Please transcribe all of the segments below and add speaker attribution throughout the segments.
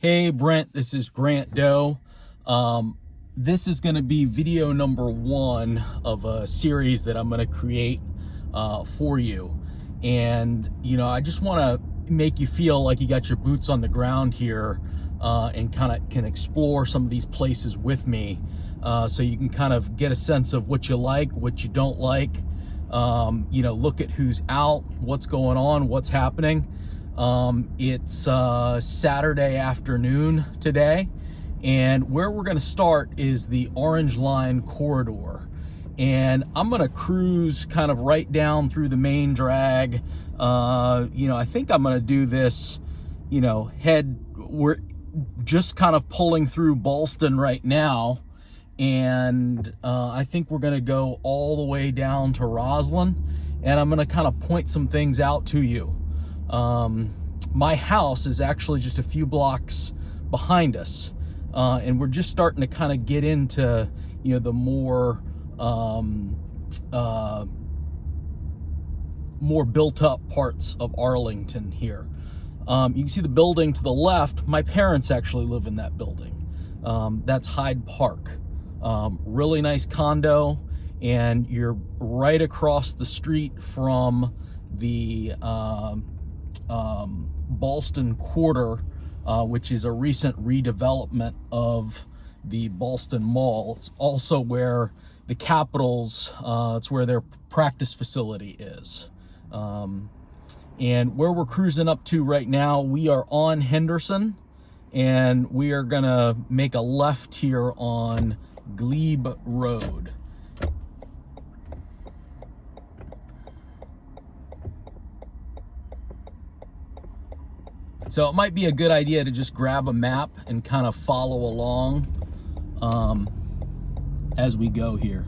Speaker 1: Hey Brent, this is Grant Doe. This is going to be video number 1 of a series that I'm going to create for you. And, I just want to make you feel like you got your boots on the ground here and kind of can explore some of these places with me so you can kind of get a sense of what you like, what you don't like, look at who's out, what's going on, what's happening. It's Saturday afternoon today, and where we're going to start is the Orange Line corridor, and I'm going to cruise kind of right down through the main drag. I think I'm going to do this, we're just kind of pulling through Ballston right now, and I think we're going to go all the way down to Rosslyn, and I'm going to kind of point some things out to you. My house is actually just a few blocks behind us, and we're just starting to kind of get into the more built up parts of Arlington here. You can see the building to the left. My parents actually live in that building. That's Hyde Park. Really nice condo, and you're right across the street from the Ballston Quarter, which is a recent redevelopment of the Ballston Mall. It's also where the Capitals, it's where their practice facility is. And where we're cruising up to right now, we are on Henderson, and we are gonna make a left here on Glebe Road. So it might be a good idea to just grab a map and kind of follow along as we go here.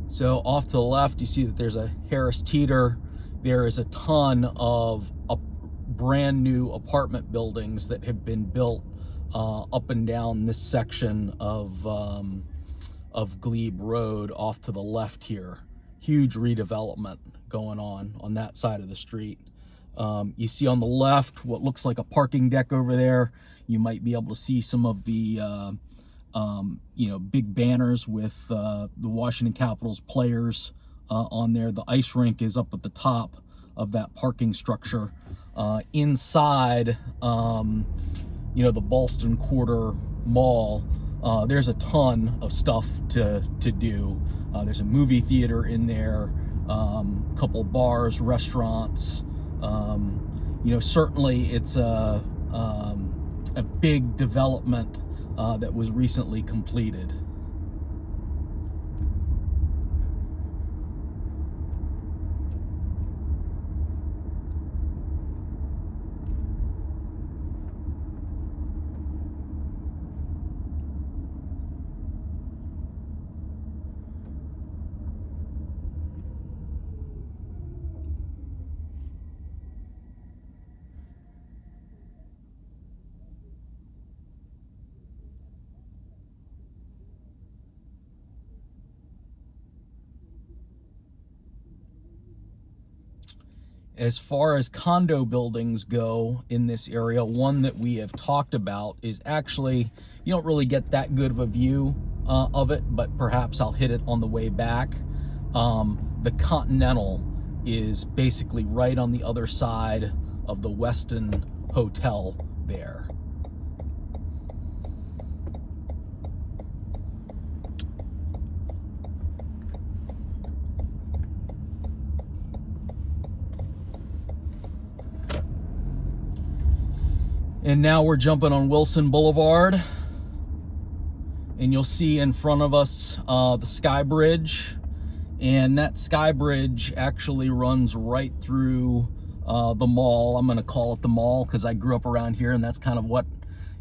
Speaker 1: So off to the left, you see that there's a Harris Teeter. There is a ton of brand new apartment buildings that have been built up and down this section of Glebe Road off to the left here. Huge redevelopment going on that side of the street. You see on the left what looks like a parking deck over there. You might be able to see some of the big banners with the Washington Capitals players on there. The ice rink is up at the top of that parking structure. Inside the Ballston Quarter Mall, there's a ton of stuff to do. There's a movie theater in there, couple bars, restaurants. Certainly it's a big development that was recently completed. As far as condo buildings go in this area, one that we have talked about is actually, you don't really get that good of a view of it, but perhaps I'll hit it on the way back. The Continental is basically right on the other side of the Westin Hotel there. And now we're jumping on Wilson Boulevard, and you'll see in front of us the Sky Bridge, and that Sky Bridge actually runs right through the mall. I'm going to call it the mall because I grew up around here, and that's kind of what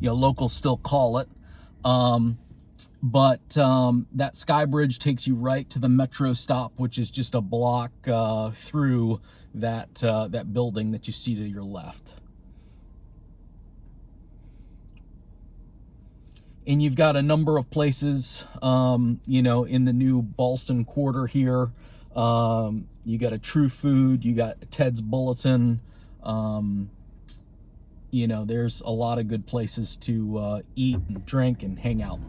Speaker 1: locals still call it. But that Sky Bridge takes you right to the metro stop, which is just a block through that building that you see to your left. And you've got a number of places, you know, in the new Ballston quarter here. You got a True Food, you got Ted's Bulletin. You know, there's a lot of good places to eat and drink and hang out.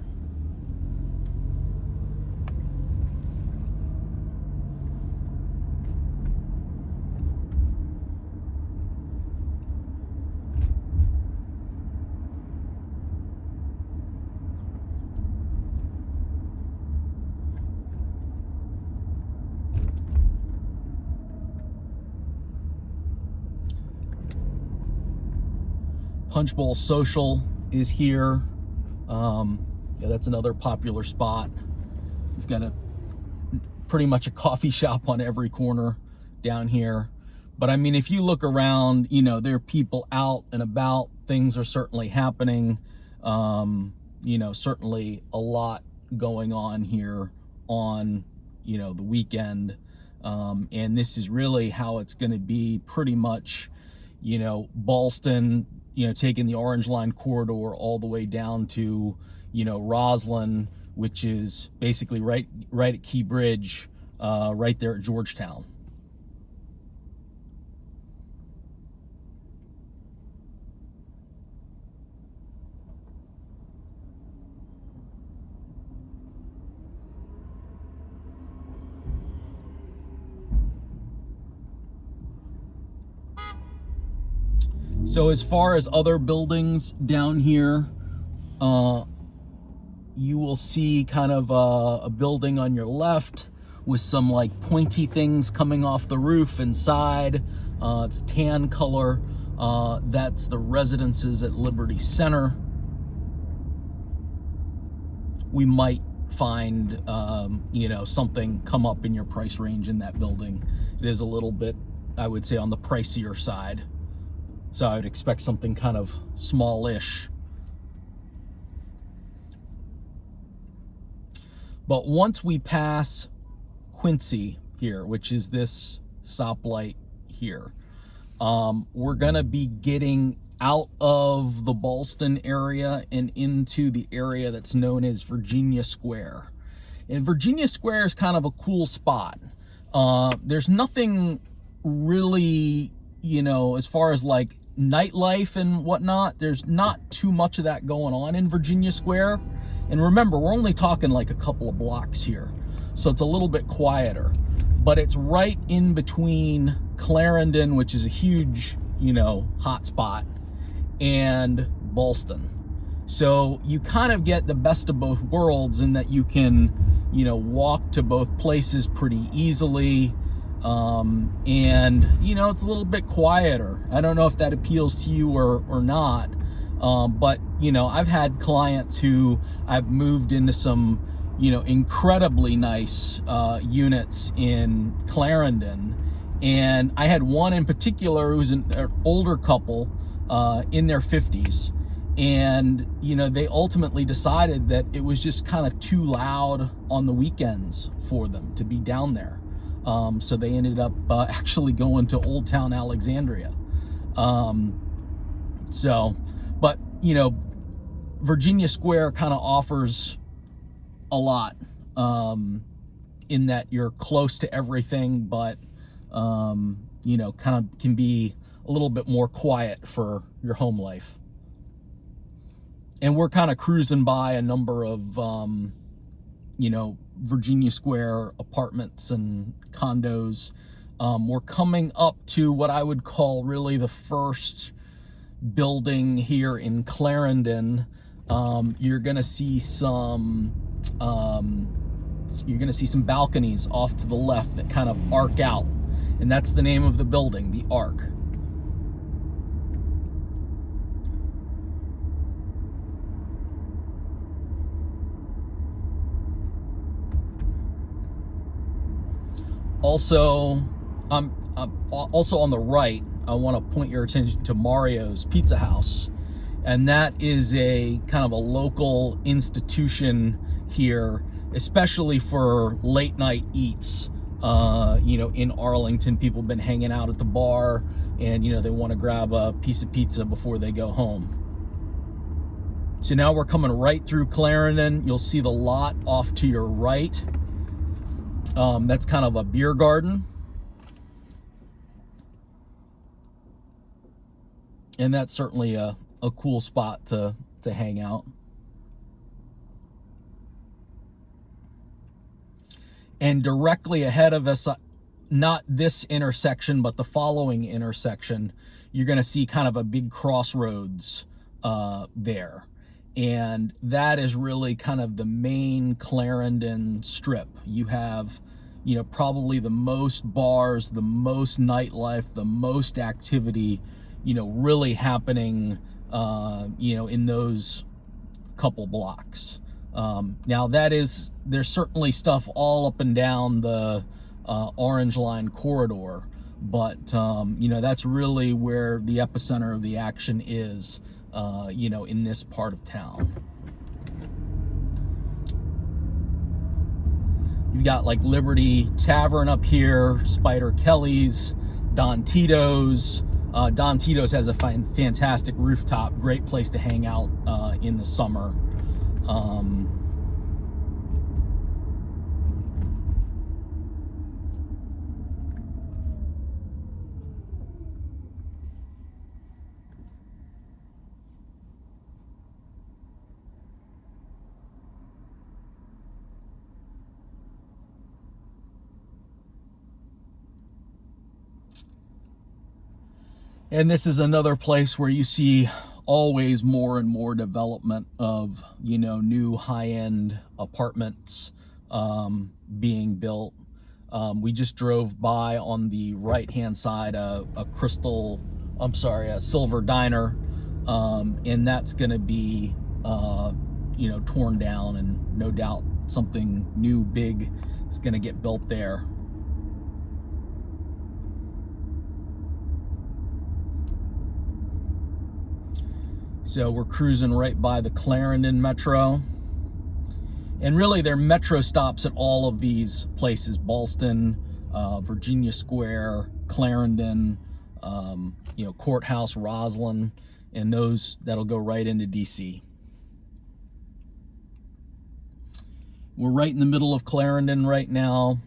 Speaker 1: Punch Bowl Social is here. Yeah, that's another popular spot. We've got pretty much a coffee shop on every corner down here. But I mean, if you look around, you know, there are people out and about. Things are certainly happening. You know, certainly a lot going on here on, you know, the weekend. And this is really how it's going to be pretty much, you know, Ballston, you know, taking the Orange Line corridor all the way down to, you know, Rosslyn, which is basically right at Key Bridge, right there at Georgetown. So as far as other buildings down here, you will see kind of a building on your left with some like pointy things coming off the roof inside. It's a tan color. That's the residences at Liberty Center. We might find, you know, something come up in your price range in that building. It is a little bit, I would say, on the pricier side. So I would expect something kind of smallish. But once we pass Quincy here, which is this stoplight here, we're gonna be getting out of the Ballston area and into the area that's known as Virginia Square. And Virginia Square is kind of a cool spot. There's nothing really, you know, as far as like nightlife and whatnot, there's not too much of that going on in Virginia Square. And remember, we're only talking like a couple of blocks here, so it's a little bit quieter. But it's right in between Clarendon, which is a huge, you know, hot spot, and Ballston. So you kind of get the best of both worlds in that you can, you know, walk to both places pretty easily. And you know, it's a little bit quieter. I don't know if that appeals to you or not. But you know, I've had clients who I've moved into some, you know, incredibly nice units in Clarendon. And I had one in particular who was an older couple in their 50s. And, you know, they ultimately decided that it was just kind of too loud on the weekends for them to be down there. So they ended up actually going to Old Town Alexandria. But, you know, Virginia Square kind of offers a lot in that you're close to everything, but, you know, kind of can be a little bit more quiet for your home life. And we're kind of cruising by a number of, you know, Virginia Square apartments and condos. We're coming up to what I would call really the first building here in Clarendon. You're gonna see some balconies off to the left that kind of arc out, and that's the name of the building, the Arc. Also, also on the right, I want to point your attention to Mario's Pizza House, and that is a kind of a local institution here, especially for late night eats. You know, in Arlington, people have been hanging out at the bar, and you know, they want to grab a piece of pizza before they go home. So now we're coming right through Clarendon. You'll see the lot off to your right. That's kind of a beer garden. And that's certainly a cool spot to hang out. And directly ahead of us, not this intersection, but the following intersection, you're going to see kind of a big crossroads there. And that is really kind of the main Clarendon strip. You have, you know, probably the most bars, the most nightlife, the most activity, you know, really happening, you know, in those couple blocks. Now there's certainly stuff all up and down the Orange Line corridor, but you know, that's really where the epicenter of the action is, you know, in this part of town. You've got like Liberty Tavern up here, Spider Kelly's, Don Tito's. Don Tito's has a fantastic rooftop, great place to hang out in the summer. And this is another place where you see always more and more development of, you know, new high-end apartments being built. We just drove by on the right-hand side a Silver Diner, and that's going to be, you know, torn down, and no doubt something new big is going to get built there. So we're cruising right by the Clarendon Metro. And really they're metro stops at all of these places: Ballston, Virginia Square, Clarendon, you know, Courthouse, Rosslyn, and those that'll go right into DC. We're right in the middle of Clarendon right now.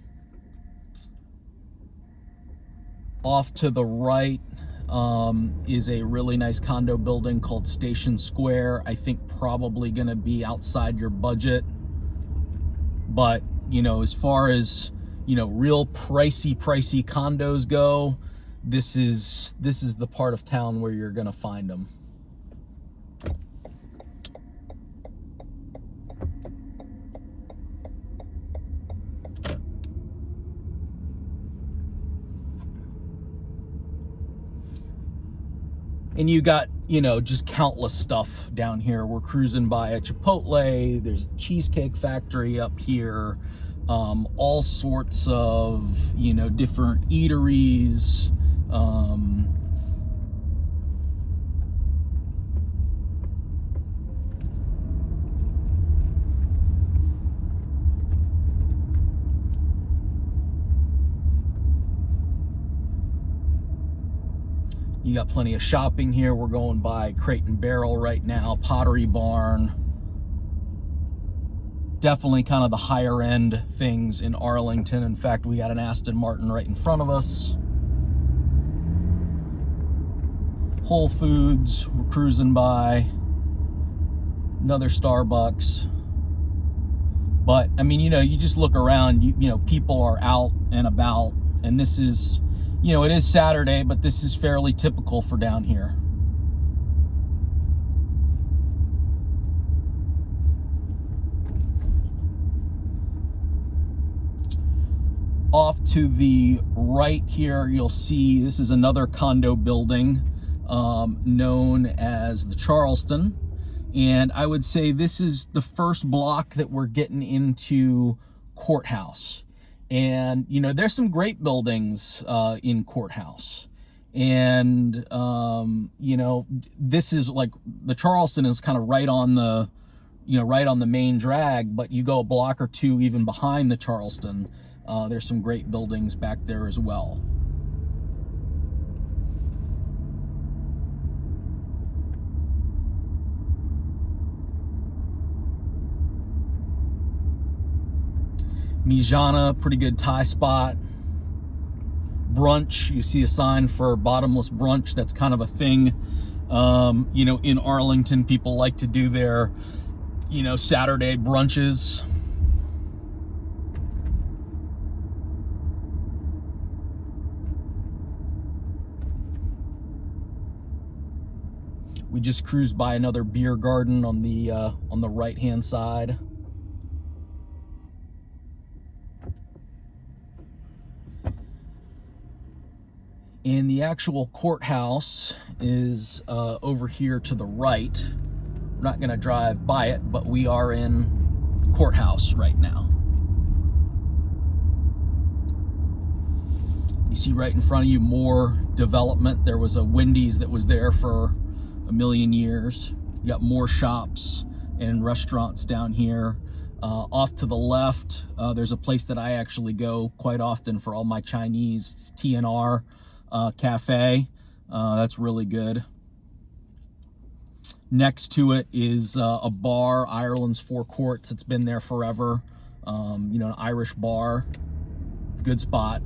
Speaker 1: Off to the right is a really nice condo building called Station Square. I think probably going to be outside your budget, but you know, as far as, you know, real pricey condos go, this is the part of town where you're going to find them. And you got, you know, just countless stuff down here. We're cruising by a Chipotle. There's a Cheesecake Factory up here. All sorts of, you know, different eateries. You got plenty of shopping here. We're going by Crate and Barrel right now, Pottery Barn. Definitely kind of the higher end things in Arlington. In fact, we got an Aston Martin right in front of us. Whole Foods, we're cruising by. Another Starbucks. But I mean, you know, you just look around, you know, people are out and about, and this is, you know, it is Saturday, but this is fairly typical for down here. Off to the right here, you'll see this is another condo building known as the Charleston. And I would say this is the first block that we're getting into Courthouse. And, you know, there's some great buildings in Courthouse. And, you know, this is like, the Charleston is kind of right on the, you know, right on the main drag, but you go a block or two even behind the Charleston, there's some great buildings back there as well. Mijana, pretty good Thai spot. Brunch, you see a sign for bottomless brunch. That's kind of a thing. You know, in Arlington, people like to do their, you know, Saturday brunches. We just cruised by another beer garden on the right-hand side. And the actual courthouse is over here to the right. We're not going to drive by it, but we are in the courthouse right now. You see right in front of you more development. There was a Wendy's that was there for a million years. You got more shops and restaurants down here. Off to the left, there's a place that I actually go quite often for all my Chinese. It's TNR Cafe. That's really good. Next to it is a bar, Ireland's Four Courts. It's been there forever. You know, an Irish bar. Good spot.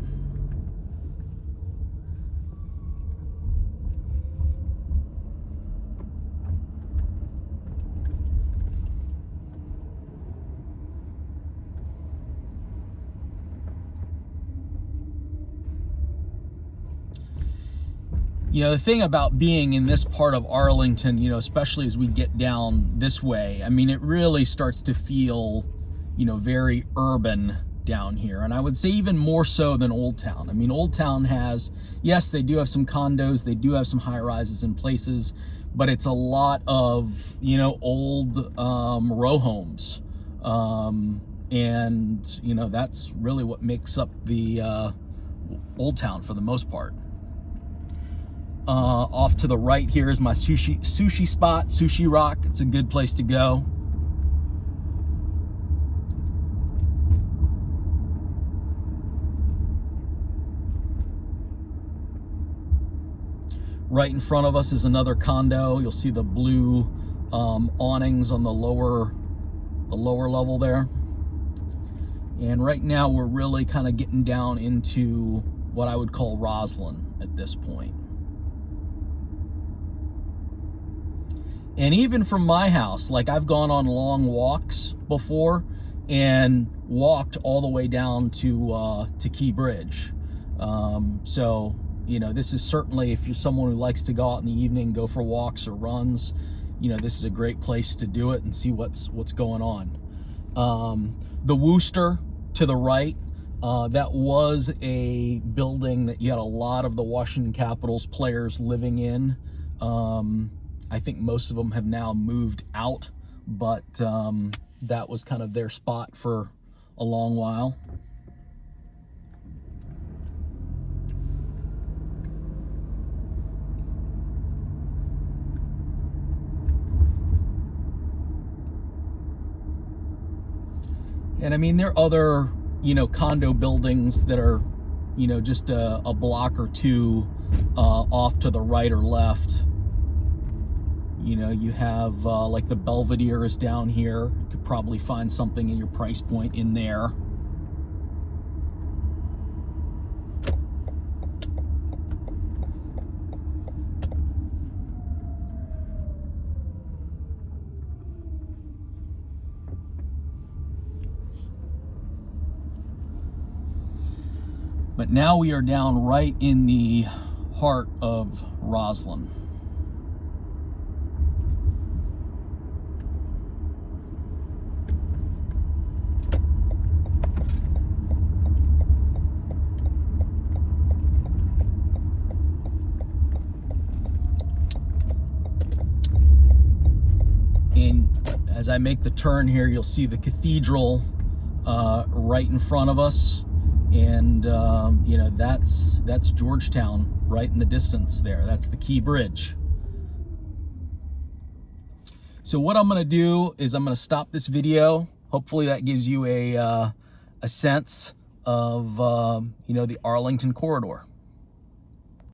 Speaker 1: You know, the thing about being in this part of Arlington, you know, especially as we get down this way, I mean, it really starts to feel, you know, very urban down here. And I would say even more so than Old Town. I mean, Old Town has, yes, they do have some condos, they do have some high rises in places, but it's a lot of, you know, old row homes. And, you know, that's really what makes up the Old Town for the most part. Off to the right here is my sushi spot, Sushi Rock. It's a good place to go. Right in front of us is another condo. You'll see the blue awnings on the lower level there. And right now we're really kind of getting down into what I would call Rosslyn at this point. And even from my house, like I've gone on long walks before and walked all the way down to Key Bridge. So, you know, this is certainly, if you're someone who likes to go out in the evening, go for walks or runs, you know, this is a great place to do it and see what's going on. The Wooster to the right, that was a building that you had a lot of the Washington Capitals players living in. I think most of them have now moved out, but that was kind of their spot for a long while. And I mean, there are other, you know, condo buildings that are, you know, just a block or two off to the right or left. You know, you have like the Belvedere is down here. You could probably find something in your price point in there. But now we are down right in the heart of Rosslyn. And as I make the turn here, you'll see the cathedral right in front of us. And you know, that's Georgetown right in the distance there. That's the Key Bridge. So what I'm going to do is I'm going to stop this video. Hopefully that gives you a sense of you know, the Arlington corridor.